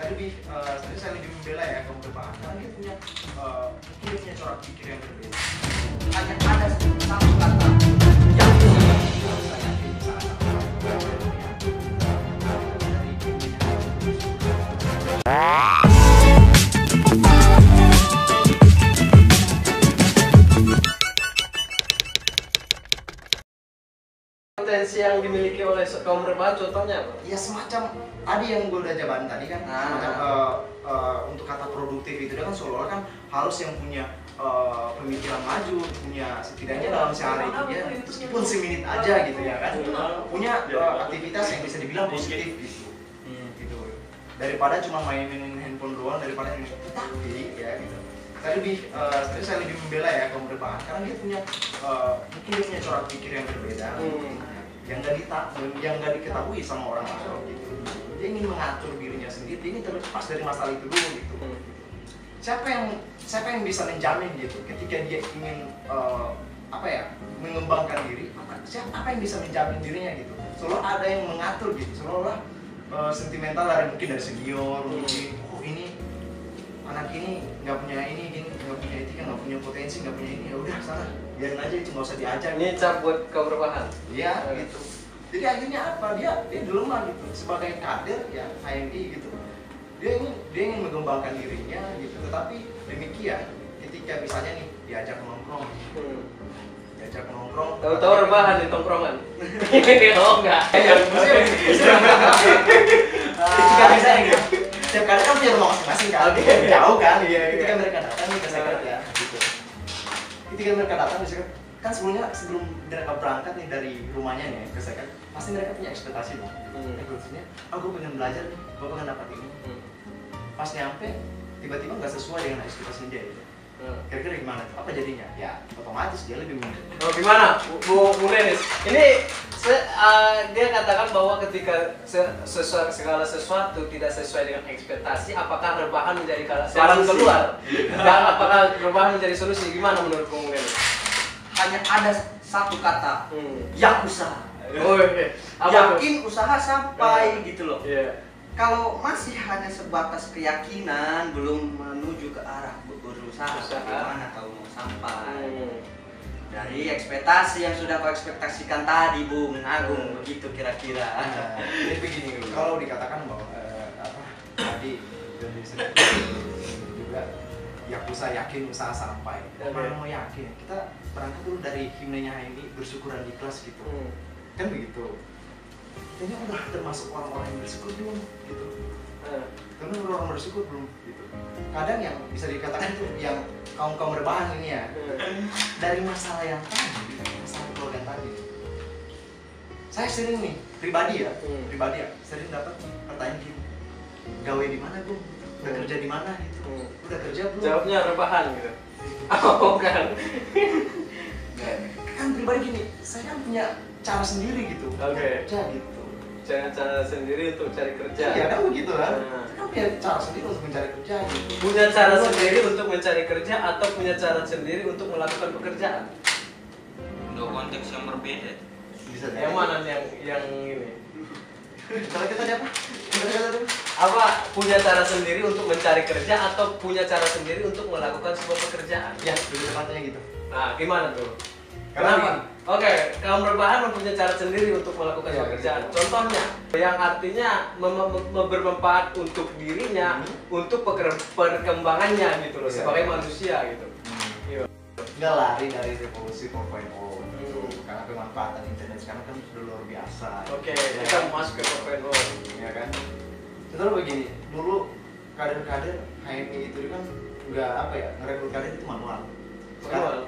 sebenarnya saya lebih membela ya kaum rebahan karena dia punya mungkin dia punya corak pikir yang berbeda. Hanya ada satu kata yang saya yakin salah potensi yang dimiliki oleh kaum rebahan contohnya apa? ya semacam ada yang gue udah jabarin tadi kan semacam untuk kata produktif itu dia kan seolah-olah kan harus yang punya pemikiran maju, punya setidaknya dalam sehari itu dia meskipun semenit aja gitu ya kan punya aktivitas yang bisa dibilang positif gitu daripada cuma mainin handphone doang daripada yang tapi ya gitu saya lebih membela ya kaum rebahan karena dia punya mungkin dia punya corak pikir yang berbeda yang nggak diketahui sama orang lain gitu. Dia ingin mengatur dirinya sendiri, dia ingin terlepas dari masalah itu dulu gitu. Siapa yang bisa menjamin gitu ketika dia ingin mengembangkan diri, apa yang bisa menjamin dirinya gitu. Seolah ada yang mengatur gitu, seolah sentimental mungkin dari senior, mungkin ini anak ini nggak punya etika, nggak punya potensi, nggak punya ini, ya udah sana biarin aja itu nggak usah diajak. Ini cap buat kaum rebahan. Iya gitu. Jadi akhirnya apa? Dia dilema gitu sebagai kader ya HMI gitu. Dia ingin mengembangkan dirinya gitu. Tetapi demikian ketika misalnya nih diajak nongkrong, tahu rebahan di tongkrongan. Oh enggak. Nggak bisa gitu. Setiap kali kan punya rumah masing-masing kan, jauh kan, iya. Ketika mereka datang nih ke Secret ya, gitu. Ketika mereka datang di Secret, kan sebelum mereka berangkat nih dari rumahnya nih ke Secret, pasti mereka punya ekspektasi dong. Ekspektasinya, gue pengen belajar nih, gue pengen dapat ini. Pas nyampe, tiba-tiba nggak sesuai dengan ekspektasi dia. Gitu. Kira-kira gimana? Apa jadinya? Ya, otomatis dia lebih mudah. Oh gimana, Bu Dennis? Ini dia katakan bahwa ketika segala sesuatu tidak sesuai dengan ekspektasi, apakah rebahan menjadi jalan keluar? Dan apakah rebahan menjadi solusi? Gimana menurut Bung Dennis? Hanya ada satu kata, yang usaha. Oh, iya. Yakin usaha sampai gitu loh. Yeah. Kalau masih hanya sebatas keyakinan, belum menuju ke arah berusaha, bagaimana kalau mau sampai dari ekspektasi yang sudah kau ekspektasikan tadi, Bung Agung, begitu kira-kira. Jadi begini, kalau dikatakan bahwa tadi juga Yakuza yakin usaha sampai. Orang mau yakin, kita berangkat dulu dari himnenya HMI bersyukur dan ikhlas gitu. Kan begitu. Ini udah termasuk orang-orang yang bersyukur belum gitu. Karena orang bersyukur belum gitu. Kadang yang bisa dikatakan itu yang kaum rebahan ini ya. Dari masalah yang tadi, masalah keluarga tadi. Saya sering nih, pribadi ya, sering dapat pertanyaan gini. Gawe di mana, Bung? Udah kerja di mana gitu? Udah kerja belum? Jawabnya rebahan gitu. Oh kan. Kan pribadi gini, saya kan punya cara sendiri gitu. Kerja gitu. Cara sendiri untuk cari kerja. Iya kan begitu kan? Kan punya cara sendiri untuk mencari kerja gitu. Punya cara sendiri untuk mencari kerja atau punya cara sendiri untuk melakukan pekerjaan? Dua konteks yang berbeda. Bisa Yang mana yang ini? Kalau kita apa? Apa punya cara sendiri untuk mencari kerja atau punya cara sendiri untuk melakukan sebuah pekerjaan? Ya, lebih tepatnya gitu. Nah, gimana tuh? Kenapa? Oke, kaum rebahan mempunyai cara sendiri untuk melakukan pekerjaan. Contohnya, yang artinya bermanfaat untuk dirinya, untuk perkembangannya gitu loh, sebagai manusia gitu. Nggak lari dari revolusi 4.0 gitu. Karena pemanfaatan internet sekarang kan sudah luar biasa. Oke, kita masuk ke 4.0 ya kan? Contohnya begini, dulu kader-kader HMI itu kan nggak ngerekrut kader itu manual.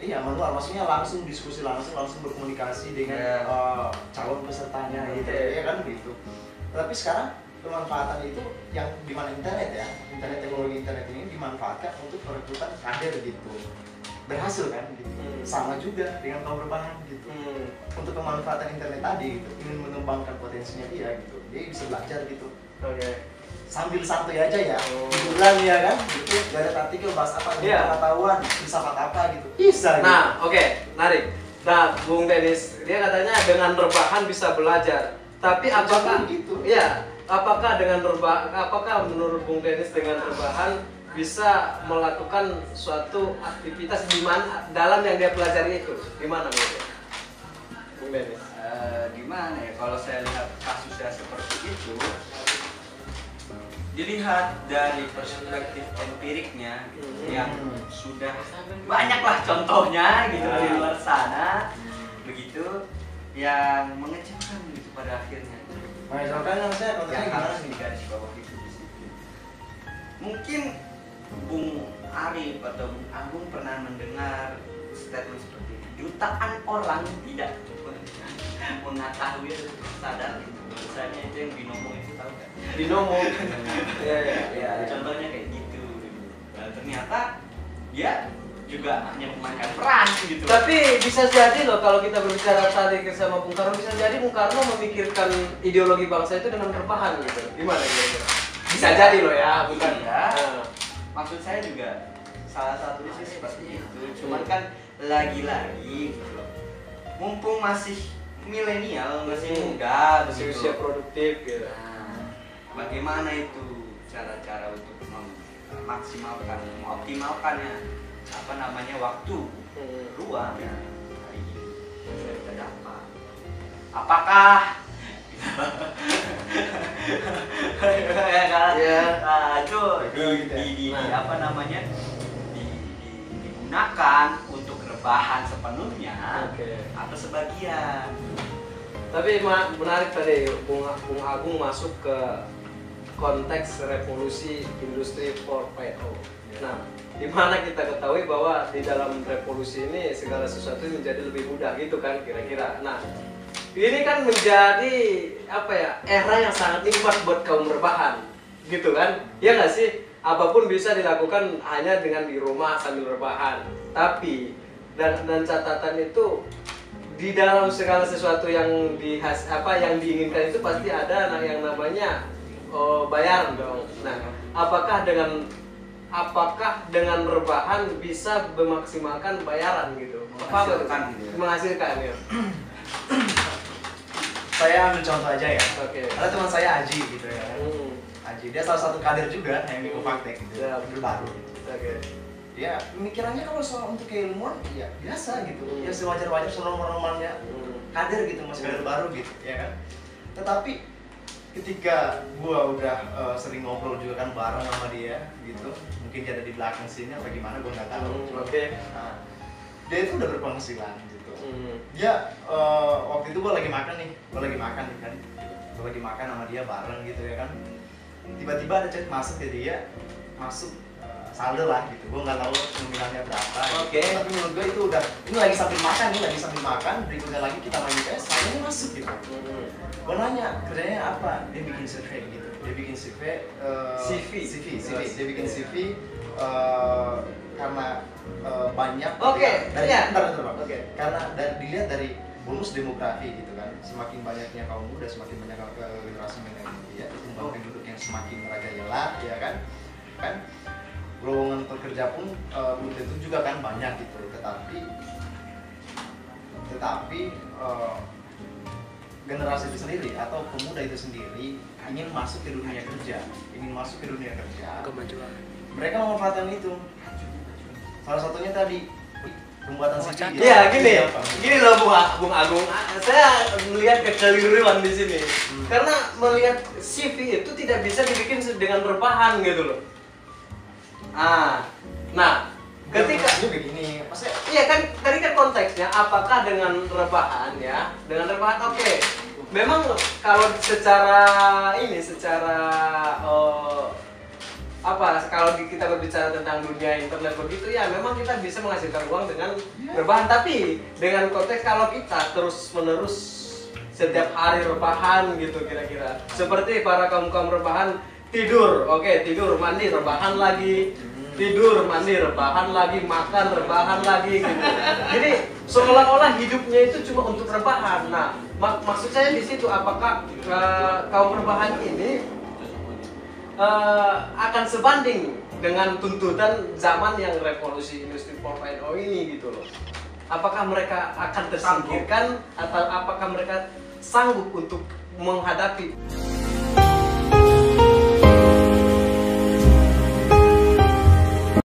Iya manual, maksudnya langsung diskusi langsung berkomunikasi dengan calon pesertanya gitu, ya kan begitu. Tapi sekarang pemanfaatan itu yang dimana teknologi internet ini dimanfaatkan untuk perekrutan kader gitu, berhasil kan gitu. Sama juga dengan kaum rebahan gitu. Untuk pemanfaatan internet tadi gitu, ingin mengembangkan potensinya dia gitu, dia bisa belajar gitu. Sambil santuy aja ya, hiburan ya kan, gitu. Gak ada artikel bahas apa, pengetahuan, filsafat apa gitu, bisa. Nah, menarik. Nah, Bung Dennis, dia katanya dengan rebahan bisa belajar. Tapi apakah gitu? Iya, apakah apakah menurut Bung Dennis dengan rebahan bisa melakukan suatu aktivitas di mana dalam yang dia pelajari itu? Gimana menurut Bung Dennis? Gimana ya, kalau saya lihat kasusnya seperti itu, dilihat dari perspektif empiriknya yang sudah banyaklah contohnya gitu di luar sana, begitu yang mengecewakan gitu pada akhirnya. Misalkan yang saya Yang harus digaris bawah itu di situ. Mungkin Bung Arif atau Bung Agung pernah mendengar statement seperti ini. Jutaan orang tidak mengetahui atau sadar itu. Misalnya itu yang binomo itu, tahu nggak? Binomo. Ya, contohnya kayak gitu. Nah, ternyata dia juga hanya memainkan peran gitu. Tapi bisa jadi loh kalau kita berbicara tadi sama Bung Karno, bisa jadi Bung Karno memikirkan ideologi bangsa itu dengan rebahan gitu. Gimana kira-kira? Bisa jadi loh ya, bukan ya. Nah. Maksud saya juga salah satu sih seperti itu. Cuman kan lagi-lagi gitu loh. Mumpung masih milenial, masih muda, Masih begitu. usia produktif gitu. Nah, bagaimana itu cara-cara untuk memaksimalkan, mengoptimalkannya, apa namanya, waktu luang ya hari ini sudah kita dapat. Apakah ya kan? Nah, itu apa namanya, digunakan untuk rebahan sepenuhnya atau sebagian. Tapi menarik tadi Bung Agung masuk ke konteks revolusi industri 4.0. Nah, di mana kita ketahui bahwa di dalam revolusi ini segala sesuatu menjadi lebih mudah gitu kan kira-kira. Nah, ini kan menjadi apa ya, era yang sangat nikmat buat kaum rebahan gitu kan. Ya nggak sih? Apapun bisa dilakukan hanya dengan di rumah sambil rebahan. Tapi dan catatan itu di dalam segala sesuatu yang yang diinginkan itu pasti ada yang namanya bayaran dong. Nah, apakah dengan rebahan bisa memaksimalkan bayaran gitu? Menghasilkan gitu ya. Menghasilkan ya. Saya ambil contoh aja ya. Oke. Ada teman saya Aji gitu ya. Aji, dia salah satu kader juga yang di Kopaktek gitu. Ya. Baru gitu. Oke. Ya, pemikirannya kalau soal untuk keilmuan ya biasa gitu. Ya sewajar-wajar senormal-normalnya kader gitu, masih kader baru gitu, ya kan. Tetapi ketika gua udah sering ngobrol juga kan bareng sama dia gitu, mungkin dia ada di belakang sini apa gimana gua nggak tahu. Oke. Nah, dia itu udah berpenghasilan gitu. Dia waktu itu gua lagi makan nih kan, gua lagi makan sama dia bareng gitu ya kan. Tiba-tiba ada chat masuk ke dia, masuk saldo lah gitu, gue nggak tahu nominalnya berapa. Oke. Tapi menurut gue itu udah, ini lagi sambil makan, berikutnya lagi kita main PS, saldonya masuk gitu. Gue nanya kerjanya apa, dia bikin survei gitu, dia bikin survei CV, dia bikin CV karena banyak. Oke. Bentar, Bang. Oke. Karena dilihat dari bonus demografi gitu kan, semakin banyaknya kaum muda, semakin banyak generasi milenial, ya, jumlah penduduk yang semakin merajalela, ya kan lowongan pekerja pun belum tentu juga kan banyak gitu, tetapi generasi itu sendiri atau pemuda itu sendiri ingin masuk ke dunia kerja, mereka memanfaatkan itu. Salah satunya tadi pembuatan CV. Iya, gini loh Bung Agung, saya melihat kekeliruan di sini. Karena melihat CV itu tidak bisa dibikin dengan rebahan gitu loh. Nah, ketika begini, maksudnya iya kan tadi kan konteksnya apakah dengan rebahan ya? Dengan rebahan oke. Memang kalau secara kalau kita berbicara tentang dunia internet begitu ya, memang kita bisa menghasilkan uang dengan rebahan, tapi dengan konteks kalau kita terus-menerus setiap hari rebahan gitu kira-kira. Seperti para kaum rebahan tidur, tidur, mandi, rebahan lagi, tidur, mandi, rebahan lagi, makan, rebahan lagi gitu. Jadi seolah-olah hidupnya itu cuma untuk rebahan. Nah, maksud saya di situ apakah kaum rebahan ini akan sebanding dengan tuntutan zaman yang revolusi industri 4.0 ini gitu loh. Apakah mereka akan tersingkirkan atau apakah mereka sanggup untuk menghadapi